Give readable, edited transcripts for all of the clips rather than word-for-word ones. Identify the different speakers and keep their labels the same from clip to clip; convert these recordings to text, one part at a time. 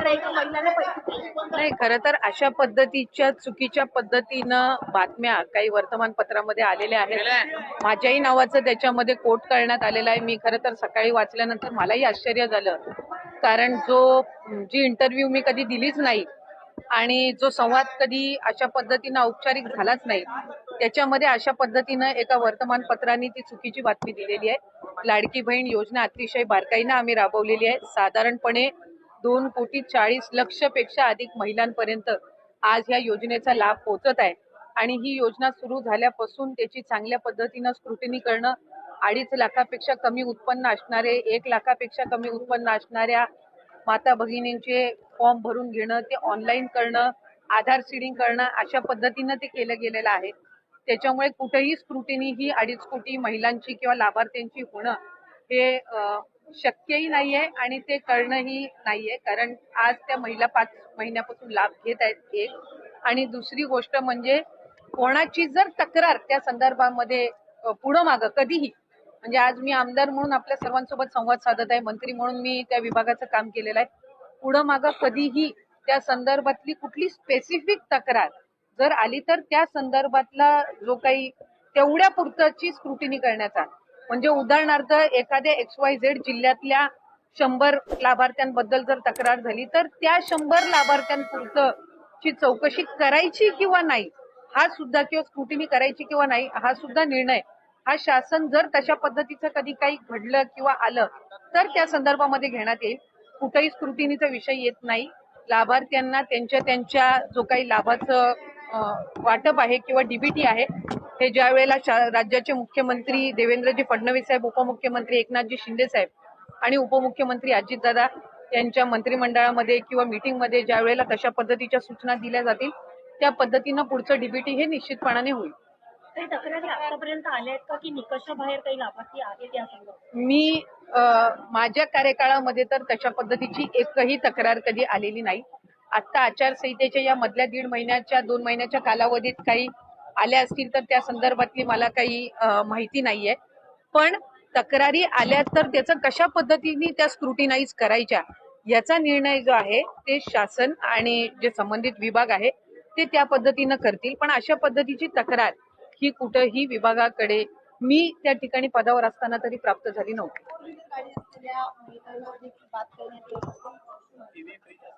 Speaker 1: नाही, खरं तर अशा पद्धतीच्या चुकीच्या पद्धतीनं बातम्या काही वर्तमानपत्रामध्ये आलेल्या आहेत. माझ्याही नावाचं त्याच्यामध्ये कोट करण्यात आलेलं आहे. मी खरं तर सकाळी वाचल्यानंतर मलाही आश्चर्य झालं, कारण जी इंटरव्ह्यू मी कधी दिलीच नाही आणि जो संवाद कधी अशा पद्धतीनं औपचारिक झालाच नाही, त्याच्यामध्ये अशा पद्धतीनं एका वर्तमानपत्राने ती चुकीची बातमी दिलेली आहे. लाडकी बहीण योजना अतिशय बारकाईनं आम्ही राबवलेली आहे. साधारणपणे 2,40,00,00,000 पेक्षा अधिक महिलांपर्यंत आज या योजनेचा लाभ पोहोचत आहे आणि ही योजना सुरू झाल्यापासून त्याची चांगल्या पद्धतीनं स्क्रुटिनी करणं, 2.5 लाखापेक्षा कमी उत्पन्न असणारे, 1 लाखापेक्षा कमी उत्पन्न असणाऱ्या माता भगिनींचे फॉर्म भरून घेणं, ते ऑनलाईन करणं, आधार सीडिंग करणं, अशा पद्धतीनं ते केलं गेलेलं आहे. त्याच्यामुळे कुठेही स्क्रुटिनी ही 2.5 कोटी महिलांची किंवा लाभार्थ्यांची होणं हे शक्यही नाहीये आणि ते करणंही नाहीये, कारण आज त्या महिला 5 महिन्यापासून लाभ घेत आहेत. एक आणि दुसरी गोष्ट म्हणजे कोणाची जर तक्रार त्या संदर्भामध्ये पुढं मागं कधीही, म्हणजे आज मी आमदार म्हणून आपल्या सर्वांसोबत संवाद साधत आहे, मंत्री म्हणून मी त्या विभागाचं काम केलेलं आहे. पुढं मागं कधीही त्या संदर्भातली कुठली स्पेसिफिक तक्रार जर आली तर त्या संदर्भातला जो काही तेवढ्या पुरतची स्क्रुटिनी करण्याचा, म्हणजे उदाहरणार्थ एखाद्या XYZ जिल्ह्यातल्या 100 लाभार्थ्यांबद्दल जर तक्रार झाली तर त्या 100 लाभार्थ्यांपुरतची चौकशी करायची किंवा नाही हा सुद्धा, किंवा स्क्रुटिनी करायची किंवा नाही हा सुद्धा निर्णय हा शासन जर तशा पद्धतीचं कधी काही घडलं किंवा आलं तर त्या संदर्भामध्ये घेण्यात येईल. कुठेही स्क्रुटिनीचा विषय येत नाही. लाभार्थ्यांना त्यांच्या जो काही लाभाचं वाटप आहे किंवा डीबीटी आहे हे ज्या वेळेला राज्याचे मुख्यमंत्री देवेंद्रजी फडणवीस साहेब, उपमुख्यमंत्री एकनाथजी शिंदे साहेब आणि उपमुख्यमंत्री अजितदादा यांच्या मंत्रिमंडळामध्ये किंवा मीटिंगमध्ये ज्या वेळेला तशा पद्धतीच्या सूचना दिल्या जातील त्या पद्धतीनं पुढचं डीबीटी हे निश्चितपणाने होईल.
Speaker 2: काही तक्रारी आतापर्यंत आल्या आहेत का की निकषाबाहेर काही लाभार्थी आहेत या संदर्भात?
Speaker 1: मी माझ्या कार्यकाळामध्ये तर तशा पद्धतीची एकही तक्रार कधी आलेली नाही. आता आचारसंहितेच्या या मधल्या 1.5 महिन्याच्या 2 महिन्याच्या कालावधीत काही आल्या असतील तर त्या संदर्भातली मला काही माहिती नाहीये. पण तक्रारी आल्या तर त्याचं कशा पद्धतीने त्या स्क्रुटिनाइज करायच्या याचा निर्णय जो आहे ते शासन आणि जे संबंधित विभाग आहे ते त्या पद्धतीनं करतील. पण अशा पद्धतीची तक्रार ही कुठेही विभागाकडे मी त्या ठिकाणी पदावर असताना तरी प्राप्त झाली नव्हती.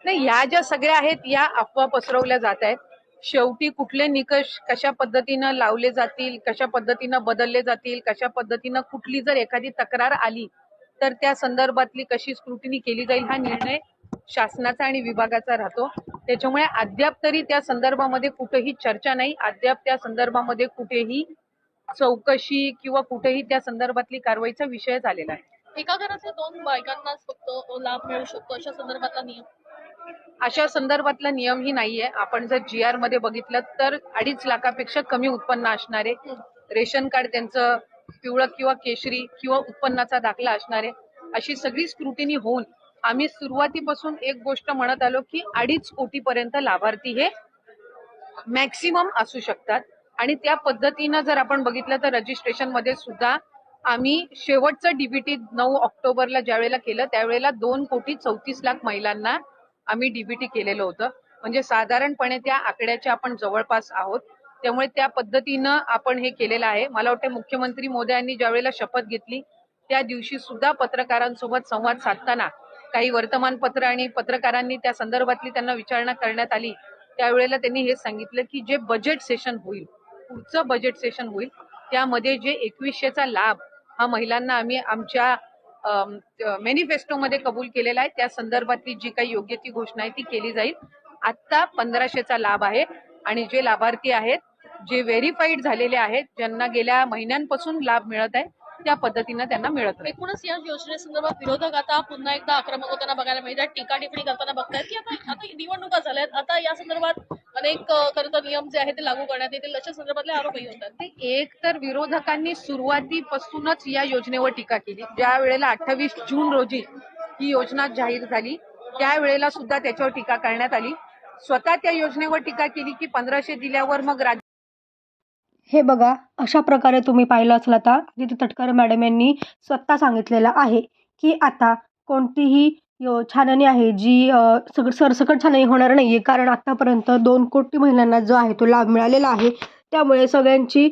Speaker 1: नाही, या ज्या सगळ्या आहेत या अफवा पसरवल्या जात आहेत. शेवटी कुठले निकष कशा पद्धतीनं लावले जातील, कशा पद्धतीनं बदलले जातील, कशा पद्धतीनं कुठली जर एखादी तक्रार आली तर त्या संदर्भातली कशी स्क्रुटिनी केली जाईल हा निर्णय शासनाचा आणि विभागाचा राहतो. त्याच्यामुळे अद्याप तरी त्या संदर्भामध्ये कुठेही चर्चा नाही, अद्याप त्या संदर्भामध्ये कुठेही चौकशी किंवा कुठेही त्या संदर्भातली कारवाईचा विषय झालेला आहे.
Speaker 2: एका घरातल्या 2 बायकांनाच फक्त लाभ मिळू शकतो अशा संदर्भातला नियम?
Speaker 1: अशा संदर्भातला नियमही नाहीये. आपण जर GR मध्ये बघितलं तर 2.5 लाखापेक्षा कमी उत्पन्न असणारे, रेशन कार्ड त्यांचं पिवळं किंवा केशरी किंवा उत्पन्नाचा दाखला असणारे, अशी सगळी स्क्रुटिनी होऊन आम्ही सुरुवातीपासून एक गोष्ट म्हणत आलो की 2.5 कोटीपर्यंत लाभार्थी हे मॅक्सिमम असू शकतात आणि त्या पद्धतीनं जर आपण बघितलं तर रजिस्ट्रेशन मध्ये सुद्धा आम्ही शेवटचं डीबीटी 9 ऑक्टोबरला ज्या वेळेला केलं त्यावेळेला 2,34,00,000 महिलांना आम्ही डीबीटी केलेलं होतं. म्हणजे साधारणपणे त्या आकड्याच्या आपण जवळपास आहोत. त्यामुळे त्या पद्धतीनं आपण हे केलेलं आहे. मला वाटतं मुख्यमंत्री मोदयांनी ज्या वेळेला शपथ घेतली त्या दिवशी सुद्धा पत्रकारांसोबत संवाद साधताना काही वर्तमानपत्र आणि पत्रकारांनी त्या संदर्भातली त्यांना विचारणा करण्यात आली. त्यावेळेला त्यांनी हे सांगितलं की जे बजेट सेशन होईल, पुढचं बजेट सेशन होईल, त्यामध्ये जे 2100चा लाभ हा महिलांना आम्ही आमच्या मॅनिफेस्टोमध्ये कबूल केलेला आहे त्या संदर्भातली जी काही योग्य ती घोषणा आहे ती केली जाईल. आता 1500चा लाभ आहे आणि जे लाभार्थी आहेत, जे व्हेरीफाईड झालेले आहेत, ज्यांना गेल्या महिन्यांपासून लाभ मिळत आहे त्या पद्धतीनं त्यांना मिळत आहे.
Speaker 2: एकूणच या योजनेसंदर्भात विरोधक आता पुन्हा एकदा आक्रमक होताना बघायला मिळतात, टीका टिप्पणी करताना बघतायत की आता निवडणुका झाल्यात, आता या संदर्भात अनेक खरं तर नियम जे आहेत ते लागू करण्यात येतील अशा संदर्भातले आरोपही होतात.
Speaker 1: एक तर विरोधकांनी सुरुवातीपासूनच या योजनेवर टीका केली. ज्या वेळेला 28 जून रोजी ही योजना जाहीर झाली त्यावेळेला सुद्धा त्याच्यावर टीका करण्यात आली. स्वतः त्या योजनेवर टीका केली की 1500 दिल्यावर मग
Speaker 3: हे बघा, अशा प्रकारे तुम्ही पाहिलं असेल आता आदिती तटकरे मॅडम यांनी स्वतः सांगितलेलं आहे की आता कोणतीही छाननी आहे जी सरसकट छाननी होणार नाही आहे, कारण आत्तापर्यंत 2 कोटी महिलांना जो आहे तो लाभ मिळालेला आहे. त्यामुळे सगळ्यांची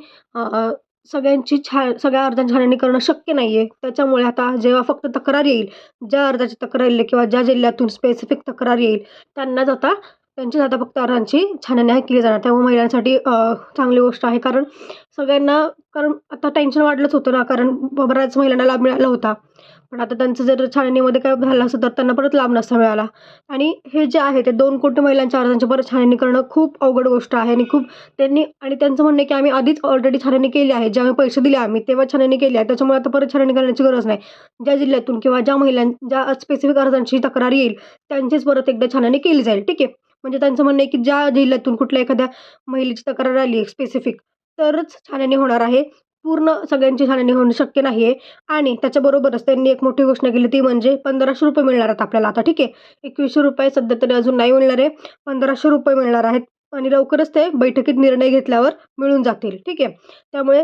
Speaker 3: सगळ्या अर्जांची छाननी करणं शक्य नाही आहे. त्याच्यामुळे आता जेव्हा फक्त तक्रार येईल, ज्या अर्जाची तक्रार येईल किंवा ज्या जिल्ह्यातून स्पेसिफिक तक्रार येईल त्यांचीच आता फक्त अर्जांची छाननी केली जाणार. त्यामुळे महिलांसाठी चांगली गोष्ट आहे, कारण आता टेन्शन वाढलंच होतं ना, कारण बऱ्याच महिलांना लाभ मिळाला होता. पण आता त्यांचं जर छाननीमध्ये काय झालं असतं तर त्यांना परत लाभ नसता मिळाला. आणि हे जे आहे ते 2 कोटी महिलांच्या अर्जांची परत छाननी करणं खूप अवघड गोष्ट आहे आणि त्यांचं म्हणणं आहे की आम्ही आधीच ऑलरेडी छाननी केली आहे. जेव्हा पैसे दिले आम्ही तेव्हा छाननी केली आहे. त्याच्यामुळे आता परत छाननी करण्याची गरज नाही. ज्या जिल्ह्यातून किंवा ज्या स्पेसिफिक अर्जांची तक्रार येईल त्यांचीच परत एकदा छाननी केली जाईल. ठीक आहे. म्हणजे त्यांचं म्हणणं आहे की ज्या जिल्ह्यातून कुठल्या एखाद्या महिलेची तक्रार आली स्पेसिफिक तरच छाननी होणार आहे. पूर्ण सगळ्यांची छाननी होणं शक्य नाही आहे. आणि त्याच्याबरोबरच त्यांनी एक मोठी घोषणा केली ती म्हणजे ₹1500 मिळणार आहेत आपल्याला आता. ठीक आहे. ₹2100 सध्या तरी अजून नाही मिळणार आहे. ₹1500 मिळणार आहेत आणि लवकरच ते बैठकीत निर्णय घेतल्यावर मिळून जातील. ठीक आहे. त्यामुळे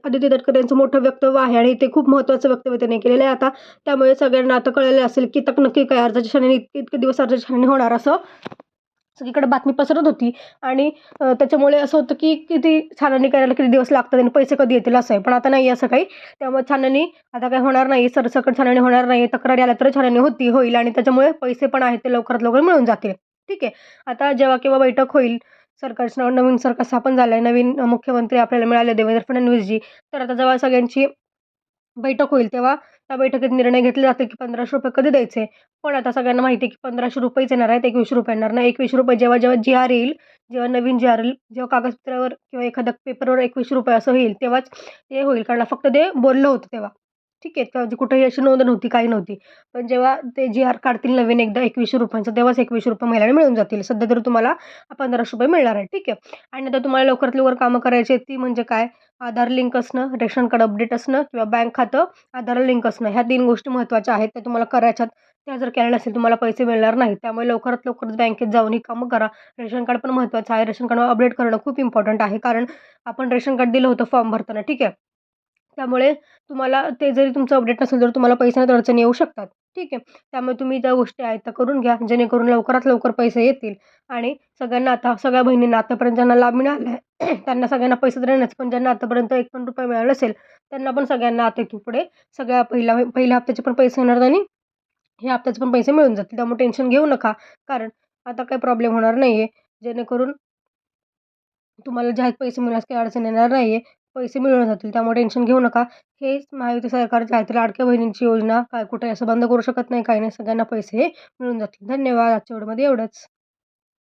Speaker 3: आदित्य तटकरे यांचं मोठं वक्तव्य आहे आणि ते खूप महत्त्वाचं वक्तव्य त्यांनी केलेलं आहे आता. त्यामुळे सगळ्यांना आता कळलेलं असेल की नक्की काय अर्जाची छाननी इतके दिवस अर्जाची छाननी होणार असं सगळीकडे बातमी पसरत होती. आणि त्याच्यामुळे असं होतं की किती छाननी करायला किती दिवस लागतात आणि पैसे कधी येतील असं आहे. पण आता नाही असं काही. त्यामुळे छाननी आता काही होणार नाही. सरसकट छाननी होणार नाही. तक्रारी आल्या तर छाननी होईल आणि त्याच्यामुळे पैसे पण आहेत ते लवकरात लवकर मिळून जातील. ठीक आहे. आता जेव्हा केव्हा बैठक होईल, नवीन सरकार स्थापन झालं आहे, नवीन मुख्यमंत्री आपल्याला मिळाले देवेंद्र फडणवीसजी. तर आता जेव्हा सगळ्यांची बैठक होईल तेव्हा त्या बैठकीत निर्णय घेतले जातील की ₹1500 कधी द्यायचे. पण आता सगळ्यांना माहिती आहे की ₹1500 येणार आहेत, ₹2100 येणार नाही. ₹2100 जेव्हा जी-आर येईल, जेव्हा नवीन जी-आर येईल, जेव्हा कागदपत्रावर किंवा एखाद्या पेपरवर ₹2100 असं होईल तेव्हाच ते होईल. कारण फक्त ते बोललं होतं तेव्हा. ठीक आहे. तेव्हा कुठेही अशी नोंद नव्हती, काही नव्हती. पण जेव्हा ते जी-आर काढतील नवीन एकदा ₹2100 तेव्हाच ₹2100 महिलांना मिळून जातील. सध्या तर तुम्हाला ₹1500 मिळणार आहेत. ठीक आहे. आणि आता तुम्हाला लवकरात लवकर कामं करायची आहेत ती म्हणजे काय? आधार लिंक असणं, रेशन कार्ड अपडेट असणं किंवा बँक खातं आधारला लिंक असणं. ह्या 3 गोष्टी महत्त्वाच्या आहेत. त्या तुम्हाला करायच्यात. त्या जर केल्या नसतील तुम्हाला पैसे मिळणार नाहीत. त्यामुळे लवकरात लवकरच बँकेत जाऊन ही कामं करा. रेशन कार्ड पण महत्त्वाचं आहे. रेशन कार्ड अपडेट करणं खूप इम्पॉर्टंट आहे. कारण आपण रेशन कार्ड दिलं होतं फॉर्म भरताना. ठीक आहे. त्यामुळे तुम्हाला ते जरी तुमचं अपडेट नसेल तर तुम्हाला पैशात अडचणी येऊ शकतात. ठीक आहे. त्यामुळे तुम्ही त्या गोष्टी आहेत त्या करून घ्या. जेणेकरून लवकरात लवकर पैसे येतील आणि सगळ्यांना आता सगळ्या बहिणींना आतापर्यंत ज्यांना लाभ मिळाला आहे त्यांना सगळ्यांना पैसे तर येणारच. पण ज्यांना आतापर्यंत ₹1 पण मिळाला नसेल त्यांना पण सगळ्यांना आता इथून पुढे सगळ्या पहिल्या हप्त्याचे पण पैसे येणार आणि ह्या हप्त्याचे पण पैसे मिळून जातील. त्यामुळे टेन्शन घेऊ नका. कारण आता काही प्रॉब्लेम होणार नाही आहे. जेणेकरून तुम्हाला जे आहेत पैसे मिळण्यास काही अडचण येणार नाही आहे. पैसे मिळून जातील. त्यामुळे टेन्शन घेऊ नका. हेच महायुती सरकारचे आहे ते लाडक्या बहिणींची योजना काय कुठे असं बंद करू शकत नाही, काही नाही. सगळ्यांना पैसे हे मिळून जातील. धन्यवाद. आजच्या व्हिडिओमध्ये एवढंच.